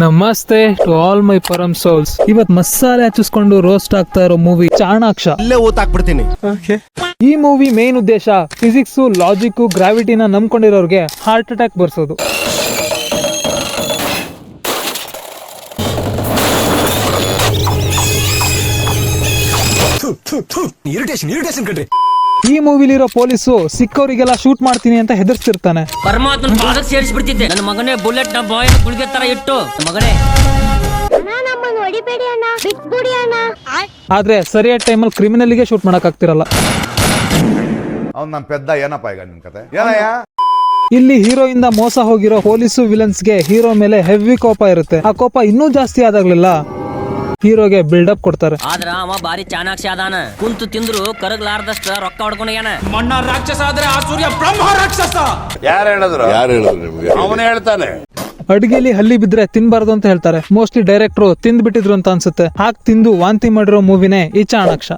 ನಮಸ್ತೆ to all my Param souls. ಇವತ್ ಮಸಾಲೆ ಹಚ್ಚಿಸ್ಕೊಂಡು ರೋಸ್ಟ್ ಆಗ್ತಾ ಇರೋ ಮೂವಿ ಚಾಣಾಕ್ಷ. ಇಲ್ಲೇ ಓದಾಕ್ಬಿಡ್ತೀನಿ. ಈ ಮೂವಿ ಮೇನ್ ಉದ್ದೇಶ ಫಿಸಿಕ್ಸ್, ಲಾಜಿಕ್, ಗ್ರಾವಿಟಿನ ನಂಬ್ಕೊಂಡಿರೋರ್ಗೆ ಹಾರ್ಟ್ ಅಟ್ಯಾಕ್ ಬರ್ಸೋದು. ಇರಿಟೇಷನ್ ಕಣ್ರಿ. ಈ ಮೂವಿಲಿರೋ ಪೊಲೀಸು ಸಿಕ್ಕವರಿಗೆಲ್ಲ ಶೂಟ್ ಮಾಡ್ತೀನಿ ಅಂತ ಹೆದರ್ಸ್ತಿರ್ತಾನೆ. ಪರಮಾತ್ಮನ ಪಾದಕ್ಕೆ ಸೇರಿಸ್ಬಿಡ್ತಿದ್ದೆ. ನನ್ನ ಮಗನೇ ಬುಲೆಟ್ ನ ಬಾಯ್ ಗುಳಿಗೆ ತರ ಇಟ್ಟು ಮಗನೇ. ಆದ್ರೆ ಸರಿಯಾದ ಟೈಮಲ್ಲಿ ಕ್ರಿಮಿನಲ್ಗೆ ಶೂಟ್ ಮಾಡಕ್ ಆಗ್ತಿರಲ್ಲ. ಅವ್ನು ನಮ್ಮ ಪೆದ್ದ ಏನಪ್ಪ ಈಗ ನಿಮ್ ಕತೆ ಏನಯ್ಯ? ಇಲ್ಲಿ ಹೀರೋಯಿಂದ ಮೋಸ ಹೋಗಿರೋ ಪೊಲೀಸು ವಿಲನ್ಸ್ಗೆ ಹೀರೋ ಮೇಲೆ ಹೆವಿ ಕೋಪ ಇರುತ್ತೆ. ಆ ಕೋಪ ಇನ್ನೂ ಜಾಸ್ತಿ ಆದಾಗ್ಲಿಲ್ಲ ಹೀರೋಗೆ ಬಿಲ್ಡಪ್ ಕೊಡ್ತಾರೆ. ಆದ್ರ ಅವ ಬಾರಿ ಚಾಣಾಕ್ಷ ಅದಾನ. ಕುಂತು ತಿಂದ್ರು ಕರಗ್ಲಾರ್ದಷ್ಟ ರೊಕ್ಕ ಹೊಡ್ಕೊಂಡೇನ. ಮಣ್ಣ ರಾಕ್ಷಸ ಆದ್ರೆ ಆ ಸೂರ್ಯ ಬ್ರಹ್ಮ ರಾಕ್ಷಸ. ಯಾರು ಹೇಳಿದ್ರು ನಿಮ್ಗೆ? ಅವನೇ ಹೇಳ್ತಾನೆ. ಅಡ್ಗೆಲಿ ಹಲ್ಲಿ ಬಿದ್ರೆ ತಿನ್ಬಾರ್ದು ಅಂತ ಹೇಳ್ತಾರೆ. ಮೋಸ್ಟ್ಲಿ ಡೈರೆಕ್ಟ್ರು ತಿಂದ್ಬಿಟ್ಟಿದ್ರು ಅಂತ ಅನ್ಸುತ್ತೆ. ಹಾಗೆ ತಿಂದು ವಾಂತಿ ಮಾಡಿರೋ ಮೂವಿನೇ ಈ ಚಾಣಾಕ್ಷ.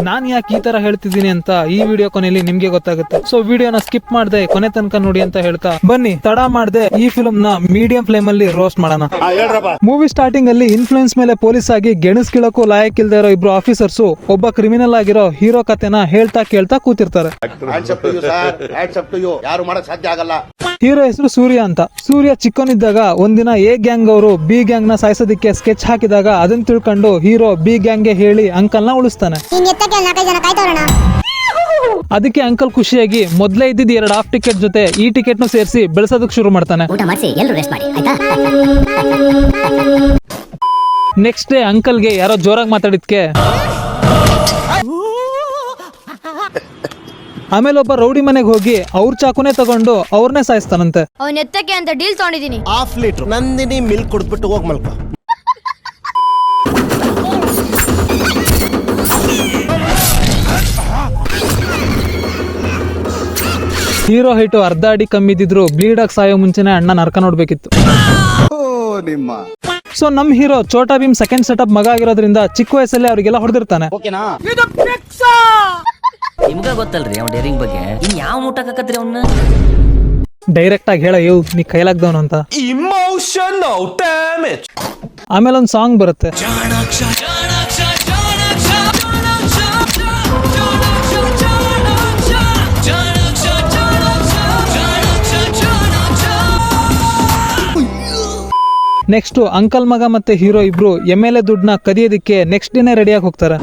ನಾನ್ ಯಾಕೆ ಈ ತರ ಹೇಳ್ತಿದ್ದೀನಿ ಅಂತ ಈ ವಿಡಿಯೋ ಕೊನೆಯಲ್ಲಿ ನಿಮ್ಗೆ ಗೊತ್ತಾಗುತ್ತೆ. ಸೊ ವಿಡಿಯೋನ ಸ್ಕಿಪ್ ಮಾಡದೆ ಕೊನೆ ತನಕ ನೋಡಿ ಅಂತ ಹೇಳ್ತಾ ಬನ್ನಿ ತಡ ಮಾಡದೆ ಈ ಫಿಲ್ಮ್ ನ ಮೀಡಿಯಂ ಫ್ಲೇಮ್ ಅಲ್ಲಿ ರೋಸ್ಟ್ ಮಾಡೋಣ. ಮೂವಿ ಸ್ಟಾರ್ಟಿಂಗ್ ಅಲ್ಲಿ ಇನ್ಫ್ಲೂಯೆನ್ಸ್ ಮೇಲೆ ಪೊಲೀಸ್ ಆಗಿ ಗೆಣಸ್ಕಿಳಕ್ಕೂ ಲಾಯಕ್ ಇಲ್ದೇ ಇರೋ ಇಬ್ರು ಆಫೀಸರ್ಸ್ ಒಬ್ಬ ಕ್ರಿಮಿನಲ್ ಆಗಿರೋ ಹೀರೋ ಕತೆನ ಹೇಳ್ತಾ ಕೇಳ್ತಾ ಕೂತಿರ್ತಾರೆ. ಹೀರೋ ಹೆಸರು ಸೂರ್ಯ ಅಂತ. ಸೂರ್ಯ ಚಿಕ್ಕನಿದ್ದಾಗ ಒಂದಿನ ಎ ಗ್ಯಾಂಗ್ ಅವರು ಬಿ ಗ್ಯಾಂಗ್ ನ ಸಾಯಿಸೋದಕ್ಕೆ ಸ್ಕೆಚ್ ಹಾಕಿದಾಗ ಅದನ್ನ ತಿಳ್ಕೊಂಡು ಹೀರೋ ಬಿ ಗ್ಯಾಂಗ್ ಗೆ ಹೇಳಿ ಅಂಕಲ್ ನ ಉಳಿಸ್ತಾನೆ. ಅದಕ್ಕೆ ಅಂಕಲ್ ಖುಷಿಯಾಗಿ ಮೊದ್ಲೇ ಇದ್ದಿದ್ 2 ಹಾಫ್ ಟಿಕೆಟ್ ಜೊತೆ ಈ ಟಿಕೆಟ್ ನು ಸೇರಿಸಿ ಬೆಳೆಸೋದಕ್ಕೆ ಶುರು ಮಾಡ್ತಾನೆ. ನೆಕ್ಸ್ಟ್ ಡೇ ಅಂಕಲ್ಗೆ ಯಾರೋ ಜೋರಾಗಿ ಮಾತಾಡಿದ್ಕೆ ಆಮೇಲೆ ಒಬ್ಬ ರೌಡಿ ಮನೆಗೆ ಹೋಗಿ ಅವ್ರ ಚಾಕುನೇ ತಗೊಂಡು ಅವ್ರನ್ನೇ ಸಾಯಿಸ್ತಾನಂತೆ. ಅವನ್ ಎತ್ತಕ್ಕೆ ಅಂತ ಡೀಲ್ ತಗೊಂಡಿದೀನಿ. ಹಾಫ್ ಲೀಟರ್ ನಂದಿನಿ ಮಿಲ್ಕ್ ಕುಡಿದ್ಬಿಟ್ಟು ಹೋಗ್ ಮಲ್ಕೊ. ಹೀರೋ ಹೈಟು ಅರ್ಧ ಅಡಿ ಕಮ್ಮಿ ಇದ್ದಿದ್ರು ಬ್ಲೀಡ್ ಆಗಿ ಸಾಯೋ ಮುಂಚೆನೆ ಅಣ್ಣ ನರ್ಕ ನೋಡ್ಬೇಕಿತ್ತು. ಸೊ ನಮ್ ಹೀರೋ ಚೋಟಾ ಭೀಮ್ ಸೆಕೆಂಡ್ ಸೆಟಪ್ ಮಗ ಆಗಿರೋದ್ರಿಂದ ಚಿಕ್ಕ ವಯಸ್ಸಲ್ಲೇ ಅವ್ರಿಗೆಲ್ಲ ಹೊಡೆದಿರ್ತಾನೆ. ನಿಮ್ಗ ಗೊತ್ತಲ್ರಿ ಅವ್ನ ಡೇರಿಂಗ್ ಬಗ್ಗೆ. ಇನ್ ಯಾವ ಮುಟ್ಟಕತ್ರಿ ಅವನ್ನ ಡೈರೆಕ್ಟ್ ಆಗಿ ಹೇಳ ನೀ ಕೈಲಾಗ್ದವನು ಅಂತ. Emotional damage. ಆಮೇಲೆ ಒಂದ್ ಸಾಂಗ್ ಬರುತ್ತೆ. ನೆಕ್ಸ್ಟ್ ಅಂಕಲ್ ಮಗ ಮತ್ತೆ ಹೀರೋ ಇಬ್ರು MLA ದುಡ್ಡನ್ನ ಕದಿಯೋದಿಕ್ಕೆ ನೆಕ್ಸ್ಟ್ ಡೇನೆ ರೆಡಿಯಾಗಿ ಹೋಗ್ತಾರೆ.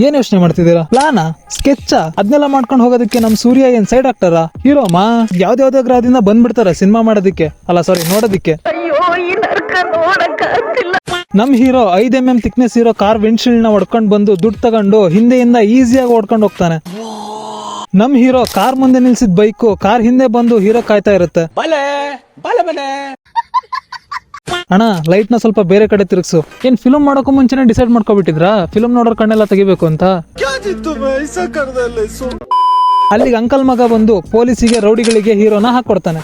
ಏನ್ ಯೋಚನೆ ಮಾಡ್ತಿದ್ದೀರಾ? ಪ್ಲಾನಾ, ಸ್ಕೆಚ್ ಅದನ್ನೆಲ್ಲ ಮಾಡ್ಕೊಂಡು ಹೋಗೋದಕ್ಕೆ ನಮ್ ಸೂರ್ಯ ಏನ್ ಸೈಡ್ ಆಕ್ಟರ? ಹೀರೋ ಮಾ ಯಾವ್ದಾವ್ದೋ ಗ್ರಹದಿಂದ ಬಂದ್ಬಿಡ್ತಾರೆ ಸಿನಿಮಾ ಮಾಡೋದಿಕ್ಕೆ, ಅಲ್ಲ ಸಾರಿ ನೋಡೋದಿಕ್ಕೆ. ನಮ್ ಹೀರೋ 5 mm ಥಿಕ್ನೆಸ್ ಇರೋ ಕಾರ್ ವಿಂಡ್ಶೀಲ್ಡ್ ನ ಹೊಡ್ಕೊಂಡ್ ಬಂದು ದುಡ್ಡು ತಗೊಂಡು ಹಿಂದೆಯಿಂದ ಈಸಿಯಾಗಿ ಓಡ್ಕೊಂಡು ಹೋಗ್ತಾನೆ. ನಮ್ ಹೀರೋ ಕಾರ್ ಮುಂದೆ ನಿಲ್ಸಿದ್ ಬೈಕ್ ಕಾರ್ ಹಿಂದೆ ಬಂದು ಹೀರೋ ಕಾಯ್ತಾ ಇರುತ್ತೆ. ಅಣ್ಣ ಲೈಟ್ ನ ಸ್ವಲ್ಪ ಬೇರೆ ಕಡೆ ತಿರುಗಿಸು. ಏನ್ ಫಿಲ್ಮ್ ಮಾಡೋಕು ಮುಂಚೆನೆ ಡಿಸೈಡ್ ಮಾಡ್ಕೊಬಿಟ್ಟಿದ್ರಾ ಫಿಲ್ಮ್ ನೋಡೋರ್ ಕಣ್ಣೆಲ್ಲ ತೆಗಿಬೇಕು ಅಂತ? ಅಲ್ಲಿಗೆ ಅಂಕಲ್ ಮಗ ಬಂದು ಪೊಲೀಸಿಗೆ ರೌಡಿಗಳಿಗೆ ಹೀರೋನ ಹಾಕೊಡ್ತಾನೆ.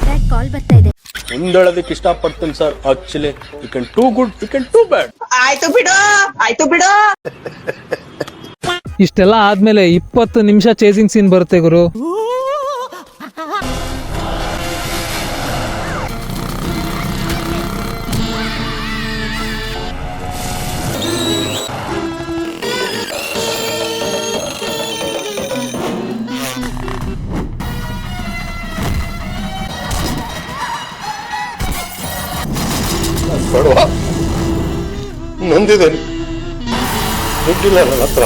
ಹೇಳೋದಕ್ಕೆ ಇಷ್ಟಪಡ್ತೀನಿ sir. Actually you can too good, you can too bad. ಆಯ್ತು ಬಿಡು. ಇಷ್ಟೆಲ್ಲ ಆದ್ಮೇಲೆ 20 ನಿಮಿಷ ಚೇಸಿಂಗ್ ಸೀನ್ ಬರುತ್ತೆ ಗುರು. ನೊಂದಿದ್ದೇನೆ, ದುಡ್ಡಿಲ್ಲ ನನ್ನ ಹತ್ರ.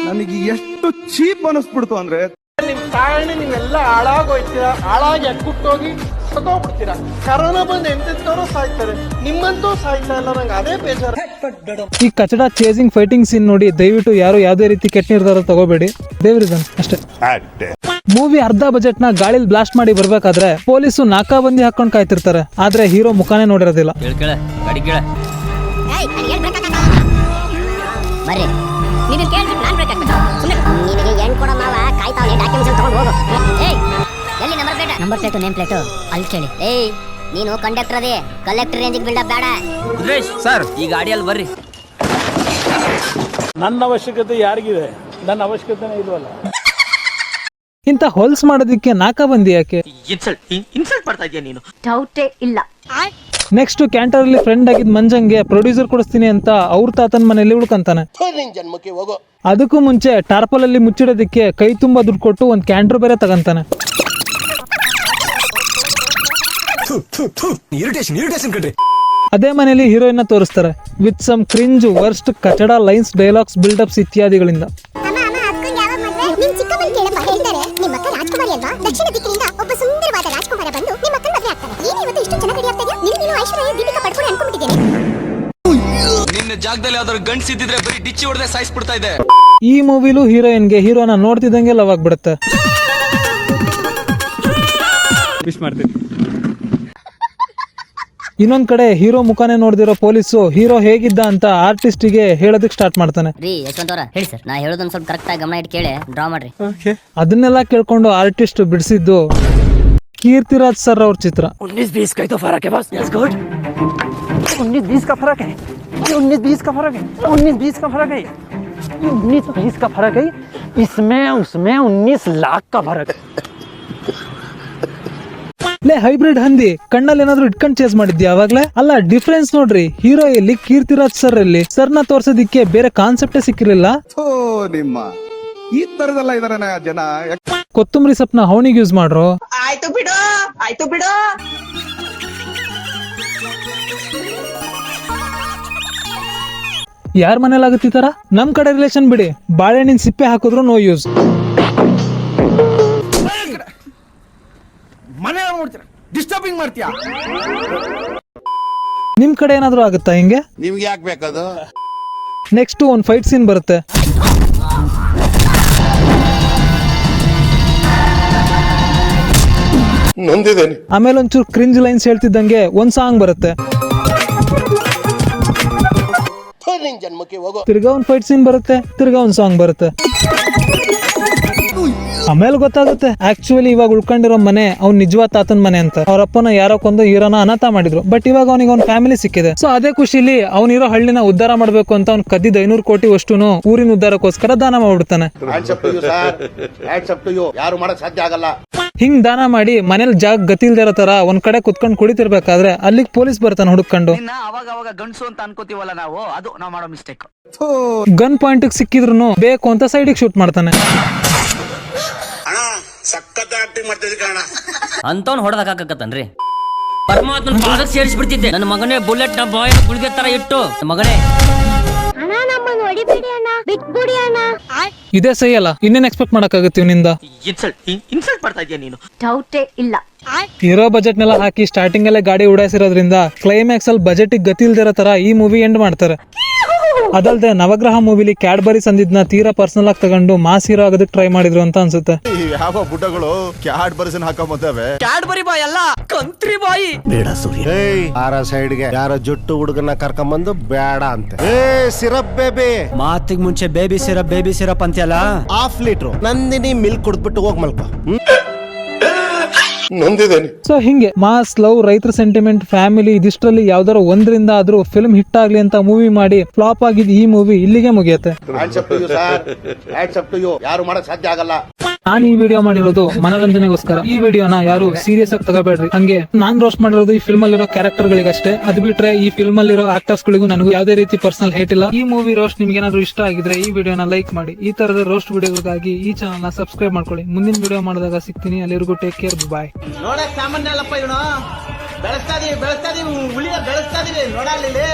ನನಗೆ ಎಷ್ಟು ಚೀಪ್ ಅನಿಸ್ಬಿಡ್ತು ಅಂದ್ರೆ, ನಿಮ್ ಕಾರಣ ನೀವೆಲ್ಲ ಹಾಳಾಗೋಯ್ತೀರಾ. ಹಾಳಾಗಿ ಅಕ್ಕುಟ್ಟೋಗಿ ಸತ್ತೋಗ್ಬಿಡ್ತೀರಾ. ಕರೋನಾ ಬಂದು ಎಂತೆಂತವ್ರು ಸಾಯ್ತಾರೆ, ನಿಮ್ಮಂತೂ ಸಾಯ್ತಾ ಇಲ್ಲ. ನಂಗೆ ಅದೇ ಬೇಜಾರು. ಈ ಕಚಡ ಚೇಸಿಂಗ್ ಫೈಟಿಂಗ್ ಸೀನ್ ನೋಡಿ ದಯವಿಟ್ಟು ಯಾರು ಯಾವ್ದೇ ರೀತಿ ಕೆಟ್ಟ ನಿರ್ಧಾರ ತಗೋಬೇಡಿ. ದೇವ್ರಿದಾನೆ ಅಷ್ಟೇ. ಮೂವಿ ಅರ್ಧ ಬಜೆಟ್ ನ ಗಾಳಿಲ್ ಬ್ಲಾಸ್ಟ್ ಮಾಡಿ ಬರ್ಬೇಕಾದ್ರೆ ಪೊಲೀಸು ನಾಕಾಬಂದಿ ಹಾಕೊಂಡ್ ಕಾಯ್ತಿರ್ತಾರೆ. ಆದ್ರೆ ಹೀರೋ ಮುಖಾನೇ ನೋಡಿರೋದಿಲ್ಲ. ಎಲ್ಲಿ ನಂಬರ್ ಪ್ಲೇಟು ನೇಮ್ ಪ್ಲೇಟು ಅಲ್ಲಿ ಕೇಳಿ. ಏಯ್ ನೀನು ಕಂಡಕ್ಟರ್ ಅದೇ ಕಲೆಕ್ಟರ್ ರೇಂಜಿಗೆ ಬಿಲ್ಡಪ್ ಬೇಡ. ರುದ್ರೇಶ್ ಸರ್ ಈ ಗಾಡಿಯಲ್ಲಿ ಬರ್ರಿ. ನನ್ನ ಅವಶ್ಯಕತೆ ಯಾರಿಗಿದೆ? ನನ್ನ ಅವಶ್ಯಕತೆನೇ ಇಲ್ವಲ್ಲ. ಇಂತ ಹೊಲ್ಸ್ ಮಾಡೋದಿಕ್ಕೆ ನಾಕ ಬಂದಿ ಯಾಕೆ? ಇನ್ಸಲ್ಟ್ ಮಾಡ್ತಾ ಇದೀಯ ನೀನು. ಡೌಟೇ ಇಲ್ಲ. ನೆಕ್ಸ್ಟ್ ಕ್ಯಾಂಟರ್ ಅಲ್ಲಿ ಫ್ರೆಂಡ್ ಆಗಿದ್ ಮಂಜಂಗೆ ಪ್ರೊಡ್ಯೂಸರ್ ಕೊಡಿಸ್ತೀನಿ ಅಂತ ಅವ್ರ ತಾತನ ಮನೆಯಲ್ಲಿ ಉಳ್ಕೊಂತಾನೆ. ನಿನ್ ಜನ್ಮಕ್ಕೆ ಹೋಗೋ. ಅದಕ್ಕೂ ಮುಂಚೆ ಟಾರ್ಪಲ್ ಅಲ್ಲಿ ಮುಚ್ಚಿಡೋದಿಕ್ಕೆ ಕೈ ತುಂಬಾ ದುಡ್ಡು ಕೊಟ್ಟು ಒಂದ್ ಕ್ಯಾಂಟರ್ ಬೇರೆ ತಗಂತಾನೆ. ಇರಿಟೇಷನ್ ಕಣ್ರಿ. ಅದೇ ಮನೆಯಲ್ಲಿ ಹೀರೋಯಿನ್ ತೋರಿಸ್ತಾರೆ ವಿತ್ ಸಮ್ ಕ್ರಿಂಜ್ ವರ್ಸ್ಟ್ ಕಚಡ ಲೈನ್ಸ್ ಡೈಲಾಗ್ಸ್ ಬಿಲ್ಡಪ್ಸ್ ಇತ್ಯಾದಿಗಳಿಂದ. ದಕ್ಷಿಣ ದಿಕ್ಕಿನಿಂದ ಒಬ್ಬ ಸುಂದರವಾದ ರಾಜಕುಮಾರ ಬಂದು ನಿಮ್ಮ ಮಕ್ಕಳ ಮದುವೆ ಆಗ್ತಾನೆ. ನೀನು ಇವತ್ತು ಇಷ್ಟು ಚೆನ್ನಾಗಿ ರೆಡಿ ಆಗ್ತಾ ಇದೆಯಾ? ನೀನು ಐಶ್ವರ್ಯ ದೀಪಿಕಾ ಪಡ್ಕೊಂಡು ಅನ್ಕೊಂಡ್ಬಿಟ್ಟಿದ್ದೇನೆ. ನಿನ್ನ ಜಾಗದಲ್ಲಿ ಯಾವ್ದಾದ್ರು ಗಂಡ್ಸ್ ಇದ್ದಿದ್ರೆ ಬರೀ ಡಿಚ್ಚಿ ಹೊಡೆದೇ ಸಾಯಿಸ್ಬಿಡ್ತಾ ಇದೆ. ಈ ಮೂವಿಲು ಹೀರೋಯಿನ್ಗೆ ಹೀರೋನ ನೋಡ್ತಿದ್ದಂಗೆ ಲವ್ ಆಗ್ಬಿಡುತ್ತೆ. ಇನ್ನೊಂದ್ ಕಡೆ ಹೀರೋ ಮುಖಾನೇ ನೋಡ್ದಿರೋ ಪೊಲೀಸು ಹೀರೋ ಹೇಗಿದ್ದ ಅಂತ ಆರ್ಟಿಸ್ಟಿಗೆ ಹೇಳೋದಕ್ ಸ್ಟಾರ್ಟ್ ಮಾಡ್ತಾನೆ. ರೀ ಯಶವಂತ್ ಅವರ ಹೇಳಿ ಸರ್, ನಾ ಹೇಳೋದೊಂದು ಸ್ವಲ್ಪ ಕರೆಕ್ಟ್ ಆಗಿ ಗಮನ ಇಟ್ಟು ಕೇಳಿ ಡ್ರಾ ಮಾಡ್ರಿ. ಅದನ್ನೆಲ್ಲ ಕೇಳ್ಕೊಂಡು ಆರ್ಟಿಸ್ಟ್ ಬಿಡಿಸಿದ್ದು ಕೀರ್ತಿರಾಜ್ ಸರ್ ಅವ್ರ ಚಿತ್ರ. 19-20 का ही तो फर्क है बस. That's good. 19-20 का फर्क है. 19-20 का फर्क है. 19-20 का फर्क है. 19-20 का फर्क है. इसमें उसमें 19 लाख का फर्क है. ಲೇ ಹೈಬ್ರಿಡ್ ಹಂದಿ, ಕಣ್ಣಲ್ಲಿ ಏನಾದ್ರು ಇಟ್ಕೊಂಡ್ ಚೇಸ್ ಮಾಡಿದ್ಯಾ ಅವಾಗ್ಲೇ? ಅಲ್ಲ ಡಿಫ್ರೆನ್ಸ್ ನೋಡ್ರಿ, ಹೀರೋ ಎಲ್ಲಿ ಕೀರ್ತಿರಾಜ್ ಸರ್ ಅಲ್ಲಿ. ಸರ್ನ ತೋರ್ಸೋದಿಕ್ಕೆ ಬೇರೆ ಕಾನ್ಸೆಪ್ಟೇ ಸಿಕ್ಕಿರಲಿಲ್ಲ. ನಿಮ್ಮ ಈ ತರದೆಲ್ಲ ಇದಾರೆ ಜನ. ಕೊತ್ತಂಬರಿ ಸೊಪ್ಪನ್ನ ಹವಣಿಗೆ ಯೂಸ್ ಮಾಡ್ರು. ಆಯ್ತು ಬಿಡು. ಯಾರ ಮನೇಲಿ ಆಗುತ್ತೆ ಈ ತರ? ನಮ್ ಕಡೆ ರಿಲೇಷನ್ ಬಿಡಿ, ಬಾಳೆಹಣ್ಣಿನ ಸಿಪ್ಪೆ ಹಾಕಿದ್ರು ನೋ ಯೂಸ್. ಮನೆ ನೋಡ್ತೀರ ಡಿಸ್ಟರ್ಬಿಂಗ್ ಮಾಡ್ತೀಯಾ? ನಿಮ್ ಕಡೆ ಏನಾದ್ರು ಆಗುತ್ತಾ ಹಿಂಗೆ? ನಿಮ್ಗೆ ಯಾಕೆ ಬೇಕದು? ನೆಕ್ಸ್ಟ್ ಒಂದ್ ಫೈಟ್ ಸೀನ್ ಬರುತ್ತೆ. ನೊಂದಿದ್ದೇನೆ. ಆಮೇಲೆ ಒಂಚೂರು ಕ್ರಿಂಜ್ ಲೈನ್ಸ್ ಹೇಳ್ತಿದ್ದಂಗೆ ಒಂದ್ ಸಾಂಗ್ ಬರುತ್ತೆ. ನಿನ್ ಜನ್ಮಕ್ಕೆ ಹೋಗೋ. ತಿರ್ಗಾ ಒಂದ್ ಫೈಟ್ ಸೀನ್ ಬರುತ್ತೆ, ತಿರ್ಗಾ ಒಂದ್ ಸಾಂಗ್ ಬರುತ್ತೆ. ಆಮೇಲೆ ಗೊತ್ತಾಗುತ್ತೆ ಆಕ್ಚುಲಿ ಇವಾಗ ಉಳ್ಕೊಂಡಿರೋ ಮನೆ ಅವ್ನ್ ನಿಜವಾದ ತಾತನ ಮನೆ ಅಂತ. ಅವ್ರಪ್ಪನ ಯಾರೋ ಕೊಂದು ಹೀರೋನ ಅನಾಥ ಮಾಡಿದ್ರು. ಬಟ್ ಇವಾಗ ಅವನಿಗೆ ಅವ್ನ ಫ್ಯಾಮಿಲಿ ಸಿಕ್ಕಿದೆ. ಸೊ ಅದೇ ಖುಷಿಲಿ ಅವ್ನಿರೋ ಹಳ್ಳಿನ ಉದ್ಧಾರ ಮಾಡ್ಬೇಕು ಅಂತ ಅವ್ನ್ ಕದ್ದಿದ್ 500 ಕೋಟಿ ಅಷ್ಟುನು ಊರಿನ ಉದ್ಧಾರಕ್ಕೋಸ್ಕರ ದಾನ ಮಾಡ್ಬಿಡ್ತಾನೆ. ಯಾರು ಮಾಡಕ್ ಸಾಧ್ಯ ಆಗಲ್ಲ. ಹಿಂಗ್ ದಾನ ಮಾಡಿ ಮನೇಲಿ ಜಾಗ ಗತಿ ಇಲ್ದೇ ಇರೋ ತರ ಒಂದ್ ಕಡೆ ಕುತ್ಕೊಂಡ್ ಕುಡಿತಿರ್ಬೇಕಾದ್ರೆ ಅಲ್ಲಿಗೆ ಪೊಲೀಸ್ ಬರ್ತಾನೆ ಹುಡುಕೊಂಡು. ಅವಾಗ ಗಂಡ್ಸು ಅಂತ ಅನ್ಕೋತೀವಲ್ಲ ನಾವು, ಅದು ನಾವು ಮಾಡೋ ಮಿಸ್ಟೇಕ್. ಗನ್ ಪಾಯಿಂಟ್ ಸಿಕ್ಕಿದ್ರು ಬೇಕು ಅಂತ ಸೈಡಿಗೆ ಶೂಟ್ ಮಾಡ್ತಾನೆ. ಅಂತವ್ನು ಹೊಡೆದಾಕತ್ತನ್ರಿ. ಪರಮಾತ್ಮನ ಪಾದಕ್ಕೆ ಸೇರಿಸ್ಬಿಡ್ತಿದ್ದೆ. ನನ್ನ ಮಗನೇ ಬುಲೆಟ್ ನ ಬಾಯ್ ಗುಳಿಗೆ ತರ ಇಟ್ಟು ಮಗನೇ. ಅಣ್ಣ ನಮ್ಮನ್ನು ಹೊಡಿಬೇಡಿ ಅಣ್ಣ, ಬಿಟ್ಬಿಡಿ ಅಣ್ಣ. ಇದೇ ಸೈ ಅಲ್ಲ, ಇನ್ನೇನ್ ಎಕ್ಸ್ಪೆಕ್ಟ್ ಮಾಡಕ್ಕಾಗತ್ತೆ ಇವನಿಂದ? ಇನ್ಸಲ್ಟ್ ಮಾಡ್ತಾ ಇದೀಯ ನೀನು. ಡೌಟೇ ಇಲ್ಲ. ಇರೋ ಬಜೆಟ್ ನೆಲ್ಲ ಹಾಕಿ ಸ್ಟಾರ್ಟಿಂಗ್ ಅಲ್ಲೇ ಗಾಡಿ ಉಡಾಯಿಸಿರೋದ್ರಿಂದ ಕ್ಲೈಮ್ಯಾಕ್ಸ್ ಅಲ್ಲಿ ಬಜೆಟ್ ಗತಿ ಇಲ್ದಿರೋ ತರ ಈ ಮೂವಿ ಎಂಡ್ ಮಾಡ್ತಾರೆ. ಅದಲ್ದೆ ನವಗ್ರಹ ಮೂವಿಲಿ ಕ್ಯಾಡ್ಬರಿ ಸಂದಿದ್ನ ತೀರಾ ಪರ್ಸನಲ್ ಆಗಿ ತಗೊಂಡು ಮಾಸ್ ಹೀರೋ ಆಗೋದಕ್ಕೆ ಟ್ರೈ ಮಾಡಿದ್ರು ಅಂತ ಅನ್ಸುತ್ತೆ. ಯಾವ ಬುಡ್ಡಗಳು ಕ್ಯಾಡ್ಬರಿಸನ್ ಹಾಕೊಂಬತ್ತವೆ. ಕ್ಯಾಡ್ಬರಿ ಬಾಯ್ ಅಲ್ಲ, ಕಂತ್ರಿ ಬಾಯಿ. ಬೇಡ ಸೂರ್ಯ. ಆರ ಸೈಡ್ಗೆ ಯಾರೋ ಜುಟ್ಟು ಹುಡುಗನ ಕರ್ಕೊಂಬಂದು ಬೇಡ ಅಂತ. Syrup baby. ಮಾತಿಗೆ ಮುಂಚೆ ಬೇಬಿ ಸಿರಪ್ ಅಂತೆಲ್ಲ. ½ ಲೀಟ್ರು ನಂದಿನಿ ಮಿಲ್ಕ್ ಕುಡ್ದ್ಬಿಟ್ಟು ಹೋಗ್ ಮಲ್ಕ. ನೊಂದಿದ್ದೇನೆ. ಸೊ ಹಿಂಗೆ ಮಾಸ್ ಲವ್ ರೈತರ ಸೆಂಟಿಮೆಂಟ್ ಫ್ಯಾಮಿಲಿ ಇದಿಷ್ಟರಲ್ಲಿ ಯಾವ್ದಾರ ಒಂದ್ರಿಂದ ಆದ್ರೂ ಫಿಲ್ಮ್ ಹಿಟ್ ಆಗ್ಲಿ ಅಂತ ಮೂವಿ ಮಾಡಿ ಫ್ಲಾಪ್ ಆಗಿದ್ ಈ ಮೂವಿ ಇಲ್ಲಿಗೆ ಮುಗಿಯುತ್ತೆ. ಯಾರು ಮಾಡಕ್ ಸಾಧ್ಯ ಆಗಲ್ಲ. ನಾನು ಈ ವಿಡಿಯೋ ಮಾಡಿರೋದು ಮನೋರಂಜನೆಗೋಸ್ಕರ. ಈ ವಿಡಿಯೋನ ಯಾರು ಸೀರಿಯಸ್ ಆಗಿ ತಗೋಬೇಡ್ರಿ. ಹಂಗೆ ನಾನ್ ರೋಸ್ಟ್ ಮಾಡಿರೋದು ಈ ಫಿಲ್ಮ್ ಅಲ್ಲಿರೋ ಕ್ಯಾರೆಕ್ಟರ್ ಗಳಿಗಷ್ಟೇ. ಅದು ಬಿಟ್ರೆ ಈ ಫಿಲ್ಮ್ ಅಲ್ಲಿರೋ ಆಕ್ಟರ್ಸ್ ಗಳಿಗೂ ನನಗೂ ಯಾವುದೇ ರೀತಿ ಪರ್ಸನಲ್ ಹೇಟ್ ಇಲ್ಲ. ಈ ಮೂವಿ ರೋಸ್ಟ್ ನಿಮ್ಗೆ ಏನಾದ್ರು ಇಷ್ಟ ಆಗಿದ್ರೆ ಈ ವಿಡಿಯೋನ ಲೈಕ್ ಮಾಡಿ. ಈ ತರದ ರೋಸ್ಟ್ ವಿಡಿಯೋಗಳಿಗಾಗಿ ಈ ಚಾನಲ್ ನ ಸಬ್ಸ್ಕ್ರೈಬ್ ಮಾಡ್ಕೊಳ್ಳಿ. ಮುಂದಿನ ವಿಡಿಯೋ ಮಾಡಿದಾಗ ಸಿಗ್ತೀನಿ. ಅಲ್ಲಿವರೆಗೂ ಟೇಕ್ ಕೇರ್, ಬಾಯ್. ನೋಡಕ್ ಸಾಮಾನ್ಯ ಅಲ್ಲಪ್ಪ ಇವನು. ಬೆಳೆಸ್ತಾ ಇದೀವಿ ಉಳಿನ ಬೆಳೆಸ್ತಾ ಇದೀವಿ ನೋಡಲ್ಲಿ.